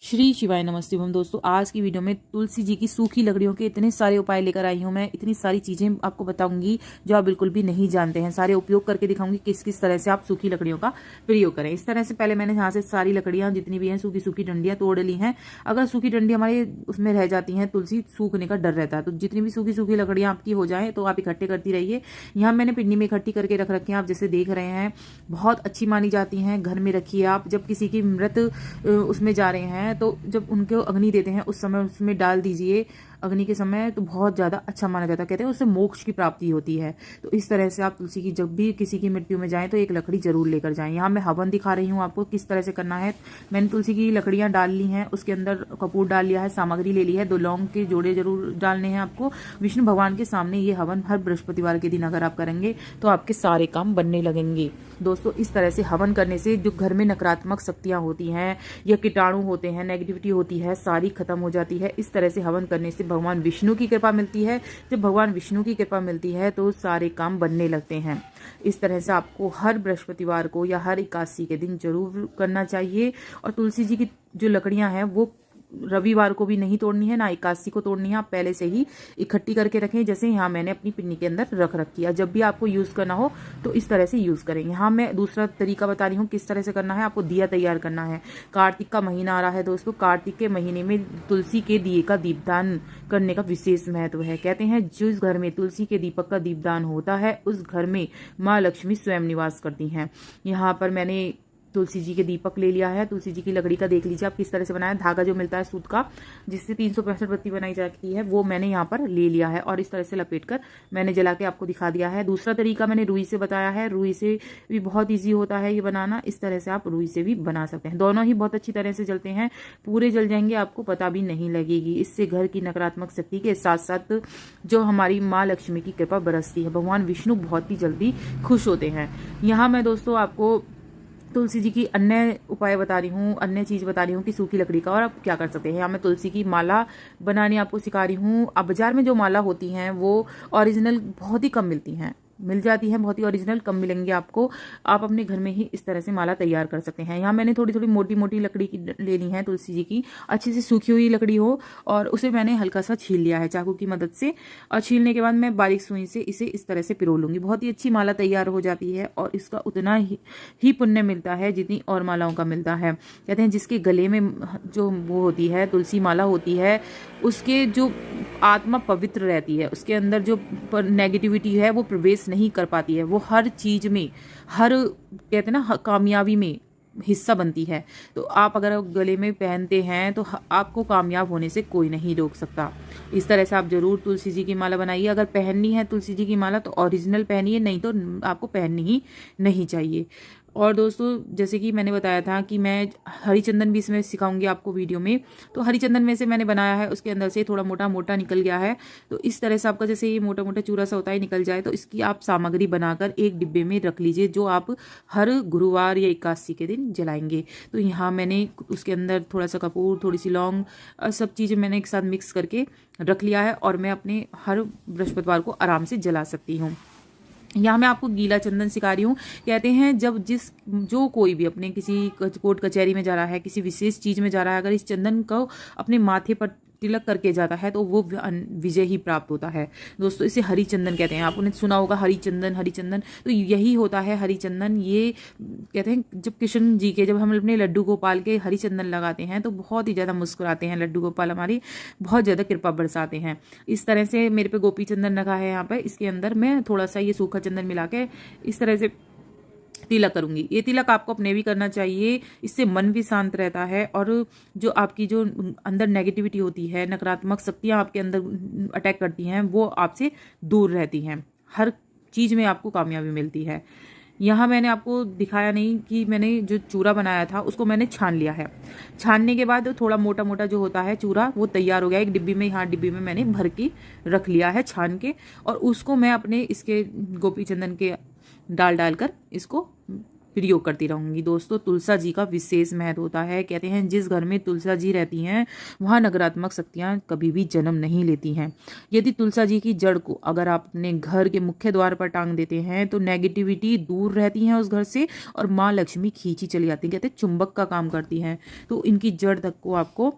श्री शिवाय नमस्ते हम दोस्तों, आज की वीडियो में तुलसी जी की सूखी लकड़ियों के इतने सारे उपाय लेकर आई हूँ। मैं इतनी सारी चीजें आपको बताऊंगी जो आप बिल्कुल भी नहीं जानते हैं। सारे उपयोग करके दिखाऊंगी किस किस तरह से आप सूखी लकड़ियों का प्रयोग करें। इस तरह से पहले मैंने यहाँ से सारी लकड़ियां जितनी भी हैं सूखी सूखी डंडियां तोड़ ली हैं। अगर सूखी डंडी हमारे उसमें रह जाती हैं, तुलसी सूखने का डर रहता है, तो जितनी भी सूखी सूखी लकड़ियां आपकी हो जाए तो आप इकट्ठे करती रहिए। यहाँ मैंने पिन्नी में इकट्ठी करके रख रखी हैं, आप जैसे देख रहे हैं। बहुत अच्छी मानी जाती हैं, घर में रखिए आप। जब किसी की मृत उसमें जा रहे हैं तो जब उनको अग्नि देते हैं उस समय उसमें डाल दीजिए अग्नि के समय, तो बहुत ज़्यादा अच्छा माना जाता है। कहते हैं उससे मोक्ष की प्राप्ति होती है। तो इस तरह से आप तुलसी की जब भी किसी की मृत्यु में जाएं तो एक लकड़ी जरूर लेकर जाएं। यहाँ मैं हवन दिखा रही हूँ आपको किस तरह से करना है। मैंने तुलसी की लकड़ियाँ डाल ली हैं, उसके अंदर कपूर डाल लिया है, सामग्री ले ली है, 2 लौंग के जोड़े जरूर डालने हैं आपको। विष्णु भगवान के सामने ये हवन हर बृहस्पतिवार के दिन अगर आप करेंगे तो आपके सारे काम बनने लगेंगे। दोस्तों, इस तरह से हवन करने से जो घर में नकारात्मक शक्तियाँ होती हैं या कीटाणु होते हैं, नेगेटिविटी होती है, सारी खत्म हो जाती है। इस तरह से हवन करने से भगवान विष्णु की कृपा मिलती है। जब भगवान विष्णु की कृपा मिलती है तो सारे काम बनने लगते हैं। इस तरह से आपको हर बृहस्पतिवार को या हर एकादशी के दिन जरूर करना चाहिए। और तुलसी जी की जो लकड़ियां हैं वो रविवार को भी नहीं तोड़नी है, ना एकादशी को तोड़नी है। आप पहले से ही इकट्ठी करके रखें, जैसे यहाँ मैंने अपनी पिन्नी के अंदर रख रखी है। जब भी आपको यूज करना हो तो इस तरह से यूज करें। यहाँ मैं दूसरा तरीका बता रही हूँ किस तरह से करना है। आपको दिया तैयार करना है। कार्तिक का महीना आ रहा है दोस्तों। कार्तिक के महीने में तुलसी के दिए का दीपदान करने का विशेष महत्व है। कहते हैं जिस घर में तुलसी के दीपक का दीपदान होता है उस घर में माँ लक्ष्मी स्वयं निवास करती हैं। यहाँ पर मैंने तुलसी जी के दीपक ले लिया है। तुलसी जी की लकड़ी का देख लीजिए आप किस तरह से बनाया। धागा जो मिलता है सूत का, जिससे 365 बत्ती बनाई जाती है, वो मैंने यहाँ पर ले लिया है और इस तरह से लपेट कर मैंने जला के आपको दिखा दिया है। दूसरा तरीका मैंने रुई से बताया है। रुई से भी बहुत ईजी होता है ये बनाना। इस तरह से आप रुई से भी बना सकते हैं। दोनों ही बहुत अच्छी तरह से जलते हैं, पूरे जल जाएंगे, आपको पता भी नहीं लगेगी। इससे घर की नकारात्मक शक्ति के साथ साथ जो हमारी माँ लक्ष्मी की कृपा बरसती है, भगवान विष्णु बहुत ही जल्दी खुश होते हैं। यहाँ मैं दोस्तों आपको तुलसी जी की अन्य उपाय बता रही हूँ, अन्य चीज बता रही हूँ कि सूखी लकड़ी का और आप क्या कर सकते हैं। यहाँ मैं तुलसी की माला बनानी आपको सिखा रही हूँ। अब बाजार में जो माला होती हैं वो ओरिजिनल बहुत ही कम मिलती हैं, मिल जाती है बहुत ही ओरिजिनल, कम मिलेंगे आपको। आप अपने घर में ही इस तरह से माला तैयार कर सकते हैं। यहाँ मैंने थोड़ी थोड़ी मोटी मोटी लकड़ी की लेनी है तुलसी जी की, अच्छी से सूखी हुई लकड़ी हो, और उसे मैंने हल्का सा छील लिया है चाकू की मदद से। और छीलने के बाद मैं बारीक सुई से इसे इस तरह से पिरो लूंगी। बहुत ही अच्छी माला तैयार हो जाती है और इसका उतना ही पुण्य मिलता है जितनी और मालाओं का मिलता है। कहते हैं जिसके गले में जो वो होती है तुलसी माला होती है, उसके जो आत्मा पवित्र रहती है, उसके अंदर जो नेगेटिविटी है वो प्रवेश नहीं कर पाती है। वो हर चीज में, हर कहते हैं ना कामयाबी में हिस्सा बनती है। तो आप अगर गले में पहनते हैं तो आपको कामयाब होने से कोई नहीं रोक सकता। इस तरह से आप जरूर तुलसी जी की माला बनाइए। अगर पहननी है तुलसी जी की माला तो ओरिजिनल पहनिए, नहीं तो आपको पहननी ही नहीं चाहिए। और दोस्तों, जैसे कि मैंने बताया था कि मैं हरी चंदन भी इसमें सिखाऊंगी आपको वीडियो में। तो हरी चंदन में से मैंने बनाया है, उसके अंदर से थोड़ा मोटा मोटा निकल गया है। तो इस तरह से आपका जैसे ये मोटा मोटा चूरा सा होता है निकल जाए तो इसकी आप सामग्री बनाकर एक डिब्बे में रख लीजिए, जो आप हर गुरुवार या एकादशी के दिन जलाएंगे। तो यहाँ मैंने उसके अंदर थोड़ा सा कपूर, थोड़ी सी लौंग, सब चीज़ें मैंने एक साथ मिक्स करके रख लिया है और मैं अपने हर बृहस्पतिवार को आराम से जला सकती हूँ। यहाँ मैं आपको गीला चंदन सिखा रही हूँ। कहते हैं जब जो कोई भी अपने किसी कोर्ट कचहरी में जा रहा है, किसी विशेष चीज में जा रहा है, अगर इस चंदन को अपने माथे पर तिलक करके जाता है तो वो विजय ही प्राप्त होता है। दोस्तों, इसे हरी चंदन कहते हैं। आपने सुना होगा हरी चंदन, हरी चंदन, तो यही होता है हरी चंदन। ये कहते हैं जब कृष्ण जी के, जब हम अपने लड्डू गोपाल के हरी चंदन लगाते हैं तो बहुत ही ज्यादा मुस्कुराते हैं लड्डू गोपाल, हमारी बहुत ज्यादा कृपा बरसाते हैं। इस तरह से मेरे पे गोपी चंदन रखा है। यहाँ पे इसके अंदर मैं थोड़ा सा ये सूखा चंदन मिला के इस तरह से तिलक करूंगी। ये तिलक आपको अपने भी करना चाहिए, इससे मन भी शांत रहता है और जो आपकी जो अंदर नेगेटिविटी होती है, नकारात्मक शक्तियां आपके अंदर अटैक करती हैं, वो आपसे दूर रहती हैं। हर चीज में आपको कामयाबी मिलती है। यहाँ मैंने आपको दिखाया नहीं कि मैंने जो चूरा बनाया था उसको मैंने छान लिया है। छानने के बाद थोड़ा मोटा मोटा जो होता है चूरा वो तैयार हो गया। एक डिब्बी में, यहाँ डिब्बी में मैंने भर के रख लिया है छान के, और उसको मैं अपने इसके गोपी चंदन के डाल कर इसको प्रयोग करती रहूंगी। दोस्तों, तुलसा जी का विशेष महत्व होता है। कहते हैं जिस घर में तुलसा जी रहती हैं वहाँ नकारात्मक शक्तियाँ कभी भी जन्म नहीं लेती हैं। यदि तुलसा जी की जड़ को अगर आप अपने घर के मुख्य द्वार पर टांग देते हैं तो नेगेटिविटी दूर रहती है उस घर से और माँ लक्ष्मी खींची चली जाती है। कहते हैं चुंबक का काम करती हैं। तो इनकी जड़ तक को आपको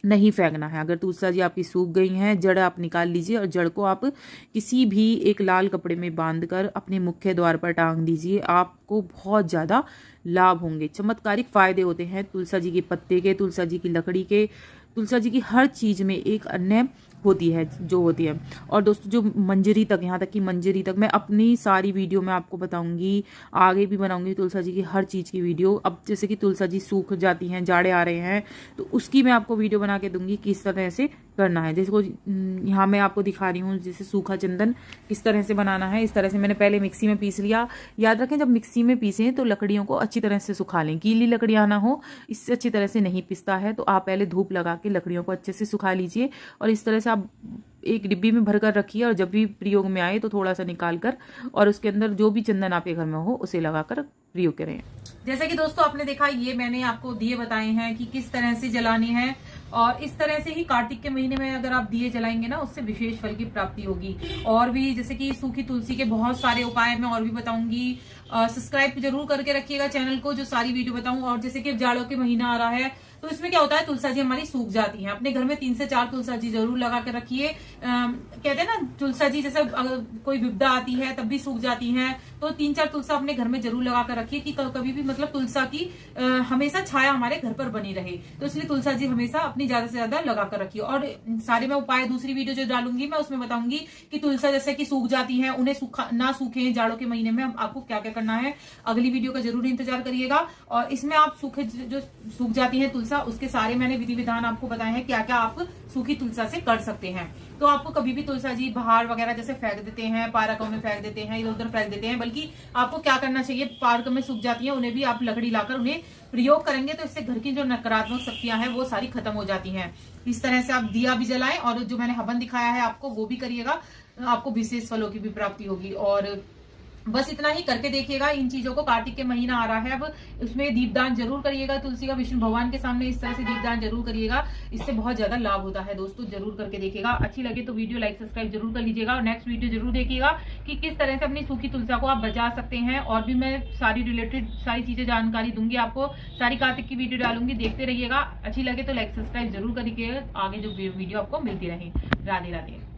नहीं फेंकना है। अगर तुलसा जी आपकी सूख गई हैं, जड़ आप निकाल लीजिए और जड़ को आप किसी भी एक लाल कपड़े में बांधकर अपने मुख्य द्वार पर टांग दीजिए। आपको बहुत ज़्यादा लाभ होंगे, चमत्कारिक फायदे होते हैं तुलसा जी के पत्ते के, तुलसा जी की लकड़ी के, तुलसा जी की हर चीज़ में एक अन्य होती है जो होती है। और दोस्तों, जो मंजरी तक, यहाँ तक कि मंजरी तक मैं अपनी सारी वीडियो में आपको बताऊंगी, आगे भी बनाऊंगी तुलसा जी की हर चीज़ की वीडियो। अब जैसे कि तुलसा जी सूख जाती हैं, जाड़े आ रहे हैं, तो उसकी मैं आपको वीडियो बना के दूंगी किस तरह से करना है। जैसे को यहाँ मैं आपको दिखा रही हूँ, जैसे सूखा चंदन किस तरह से बनाना है। इस तरह से मैंने पहले मिक्सी में पीस लिया। याद रखें जब मिक्सी में पीसें तो लकड़ियों को अच्छी तरह से सुखा लें, गीली लकड़ियाँ ना हो, इससे अच्छी तरह से नहीं पिसता है। तो आप पहले धूप लगा के लकड़ियों को अच्छे से सुखा लीजिए और इस तरह से आप एक डिब्बी में भरकर रखिए और जब भी प्रयोग में आए तो थोड़ा सा निकाल कर और उसके अंदर जो भी चंदन आपके घर में हो उसे लगाकर प्रयोग करें। जैसे कि दोस्तों आपने देखा, ये मैंने आपको दिए बताए हैं कि किस तरह से जलाने हैं और इस तरह से ही कार्तिक के महीने में अगर आप दिए जलाएंगे ना, उससे विशेष फल की प्राप्ति होगी। और भी जैसे कि सूखी तुलसी के बहुत सारे उपाय मैं और भी बताऊंगी। सब्सक्राइब जरूर करके रखिएगा चैनल को, जो सारी वीडियो बताऊं। और जैसे कि जाड़ों के महीना आ रहा है तो इसमें क्या होता है, तुलसा जी हमारी सूख जाती हैं। अपने घर में 3 से 4 तुलसा जी जरूर लगा के रखिए। कहते हैं ना, तुलसा जी जैसे अगर कोई विपदा आती है तब भी सूख जाती हैं, तो 3-4 तुलसा अपने घर में जरूर लगा कर रखिए कि कभी भी मतलब तुलसा की हमेशा छाया हमारे घर पर बनी रहे। तो इसलिए तुलसा जी हमेशा अपनी ज्यादा से ज्यादा लगा कर रखिए। और सारे मैं उपाय दूसरी वीडियो जो डालूंगी मैं उसमें बताऊंगी कि तुलसा जैसे कि सूख जाती है, उन्हें ना सूखे जाड़ों के महीने में आपको क्या क्या करना है। अगली वीडियो का जरूर इंतजार करिएगा। और इसमें आप सूखे जो सूख जाती है तुलसा, उसके सारे मैंने विधि विधान आपको बताए हैं, क्या क्या आप सूखी तुलसा से कर सकते हैं। तो आपको कभी भी तुलसा जी बाहर वगैरह जैसे फेंक देते हैं, पार्कों में फेंक देते हैं, इधर उधर फेंक देते हैं, बल्कि आपको क्या करना चाहिए, पार्क में सूख जाती है उन्हें भी आप लकड़ी लाकर उन्हें प्रयोग करेंगे तो इससे घर की जो नकारात्मक शक्तियां हैं वो सारी खत्म हो जाती हैं। इस तरह से आप दिया भी जलाएं और जो मैंने हवन दिखाया है आपको वो भी करिएगा, आपको विशेष फलों की भी प्राप्ति होगी। और बस इतना ही करके देखिएगा इन चीजों को। कार्तिक के महीना आ रहा है, अब उसमें दीपदान जरूर करिएगा तुलसी का, विष्णु भगवान के सामने इस तरह से दीपदान जरूर करिएगा, इससे बहुत ज्यादा लाभ होता है। दोस्तों जरूर करके देखिएगा। अच्छी लगे तो वीडियो लाइक सब्सक्राइब जरूर कर लीजिएगा और नेक्स्ट वीडियो जरूर देखिएगा कि किस तरह से अपनी सूखी तुलसा को आप बचा सकते हैं। और भी मैं सारी रिलेटेड सारी चीजें जानकारी दूंगी आपको, सारी कार्तिक की वीडियो डालूंगी, देखते रहिएगा। अच्छी लगे तो लाइक सब्सक्राइब जरूर करिएगा, आगे जो वीडियो आपको मिलती रहे। राधे राधे।